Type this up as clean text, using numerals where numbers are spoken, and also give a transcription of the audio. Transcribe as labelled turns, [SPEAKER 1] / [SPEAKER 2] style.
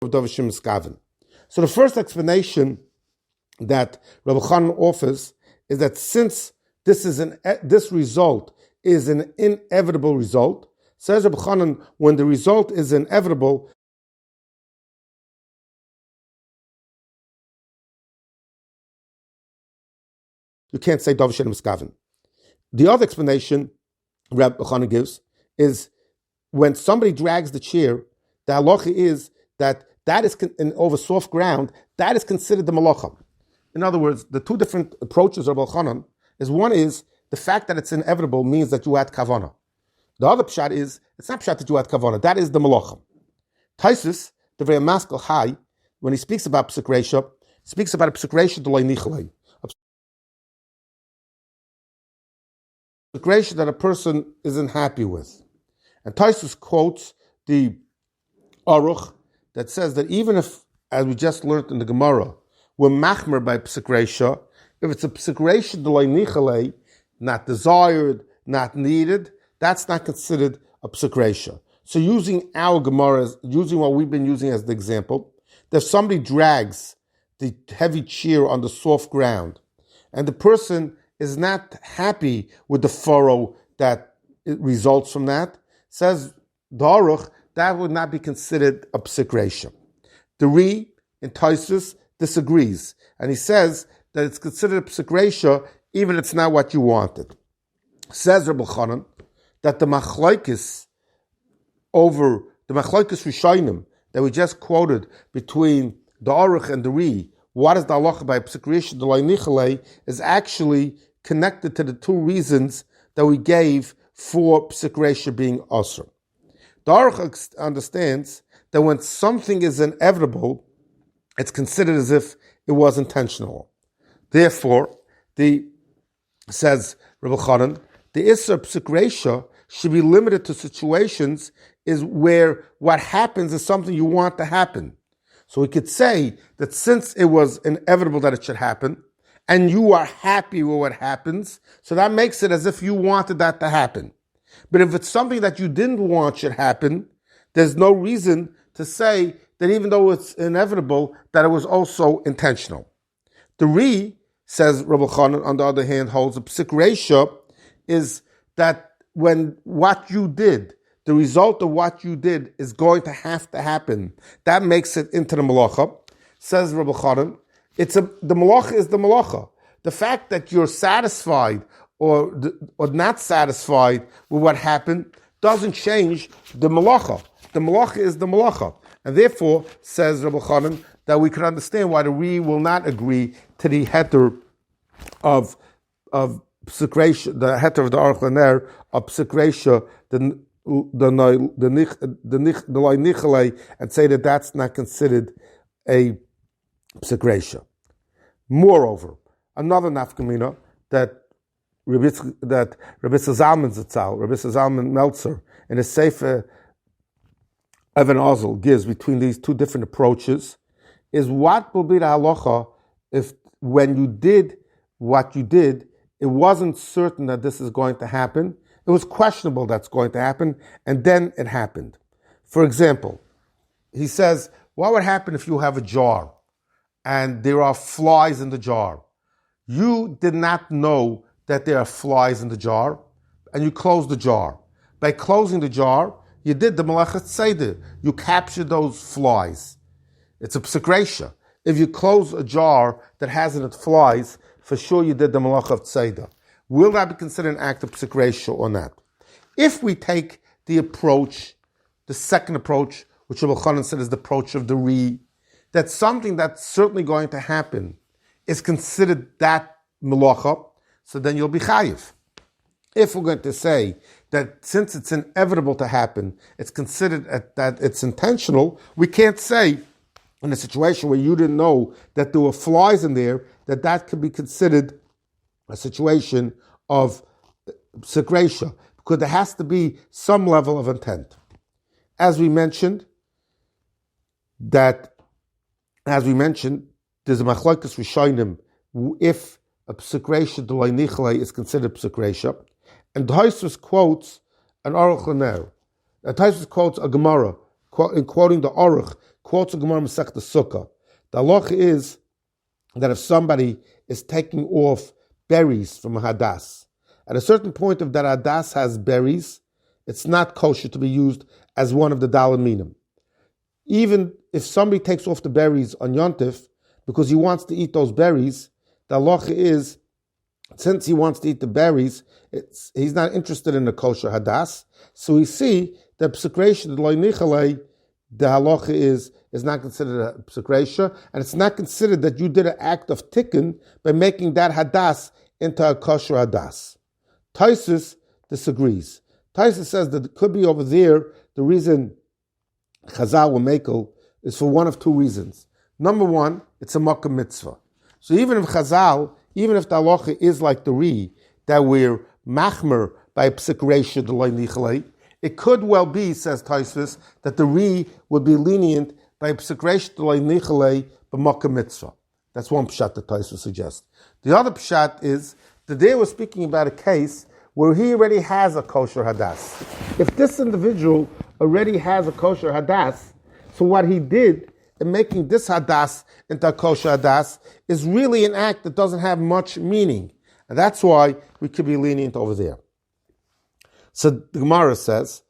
[SPEAKER 1] of Dovashim Skaven. So the first explanation that Rabbi Chanan offers is that since this result is an inevitable result, says Rabbi Chanan, when the result is inevitable, you can't say Dov Shenim Skaven. The other explanation Rabbi Chanan gives is when somebody drags the chair, the halacha is that is over soft ground, that is considered the malacha. In other words, the two different approaches of Rabbi Chanan is one is the fact that it's inevitable means that you had kavana. The other pshat is it's not pshat that you had kavana. That is the malacha. Taisus, the very maskal high, when he speaks about psuk reisha, speaks about a psuk reisha d'loi nichalei. A psuk reisha that a person isn't happy with. And Taisus quotes the Aruch that says that even if, as we just learned in the Gemara, we're machmer by psuk reisha, if it's a psuk reisha d'loi nichalei, not desired, not needed, that's not considered a psuk reisha. So using our Gemara, using what we've been using as the example, that if somebody drags the heavy chair on the soft ground, and the person is not happy with the furrow that it results from that, says the Aruch, that would not be considered a psuk reisha. The Ri in Taisus disagrees, and he says that it's considered a psuk reisha even if it's not what you wanted. Says Rabbi Chanan that the machlokes over the machlokes rishonim that we just quoted between the Aruch and the Ri, what is the halacha by psuk reisha d'loi nichalei, is actually connected to the two reasons that we gave for psuk reisha being asur. The Aruch understands that when something is inevitable, it's considered as if it was intentional. Therefore, says Rabbi Chanan, the Isser psuk reisha should be limited to situations is where what happens is something you want to happen. So we could say that since it was inevitable that it should happen, and you are happy with what happens, so that makes it as if you wanted that to happen. But if it's something that you didn't want should happen, there's no reason to say that even though it's inevitable, that it was also intentional. The Ri, says Rabbi Chanan, on the other hand, holds a psuk reisha is that when what you did, the result of what you did is going to have to happen, that makes it into the malacha. Says Rabbi Chanan, the malacha is the malacha. The fact that you're satisfied or not satisfied with what happened doesn't change the malacha. The malacha is the malacha. And therefore, says Rabbi Chanan, that we can understand why the Ri will not agree to the heter of psuk reisha, the heter of the Aruch LaNer of psuk reisha, the loi nichalei, and say that that's not considered a psuk reisha. Moreover, another nafkamina that Rabbi Zalman Zatzal, Rabbi Zalman Meltzer, in his Sefer Evan Ozel gives between these two different approaches is what will be the halacha if when you did what you did, it wasn't certain that this is going to happen. It was questionable that's going to happen, and then it happened. For example, he says, what would happen if you have a jar and there are flies in the jar? You did not know that there are flies in the jar, and you closed the jar. By closing the jar, you did the malachat seder. You captured those flies. It's a psuk reisha. If you close a jar that has in it flies, for sure you did the malach of tzeidah. Will that be considered an act of psuk reisha or not? If we take the approach, the second approach, which Rabbi Chanan said is the approach of the Ri, that something that's certainly going to happen is considered that malacha, so then you'll be chayiv. If we're going to say that since it's inevitable to happen, it's considered that it's intentional, we can't say in a situation where you didn't know that there were flies in there, that could be considered a situation of psuk reisha, because there has to be some level of intent. As we mentioned, there's a machlokes rishonim if a psuk reisha d'loi nichalei is considered psuk reisha, and Taisus quotes an Aruch LaNer. Taisus quotes a Gemara in quoting the Aruch, quotes the Gemara Masechta Sukkah. The halacha is that if somebody is taking off berries from a hadas, at a certain point if that hadas has berries, it's not kosher to be used as one of the daled minim. Even if somebody takes off the berries on Yontif because he wants to eat those berries, the halacha is, since he wants to eat the berries, he's not interested in the kosher hadas. So we see that psukresha, the halacha is not considered a psukresha, and it's not considered that you did an act of tikkun by making that hadas into a kosher hadas. Taisus disagrees. Taisus says that it could be over there, the reason Chazal will makel is for one of two reasons. Number one, it's a makkah mitzvah. So even if the halacha is like the Ri, that we're machmer by psukresha the loy nichalei, it could well be, says Taisus, that the Ri would be lenient by psukresha the loy nichalei by makkah mitzvah. That's one pshat that Taisus suggests. The other pshat is that they were speaking about a case where he already has a kosher hadas. If this individual already has a kosher hadas, so what he did in making this hadas into a kosher hadas is really an act that doesn't have much meaning. And that's why we could be lenient over there. So the Gemara says,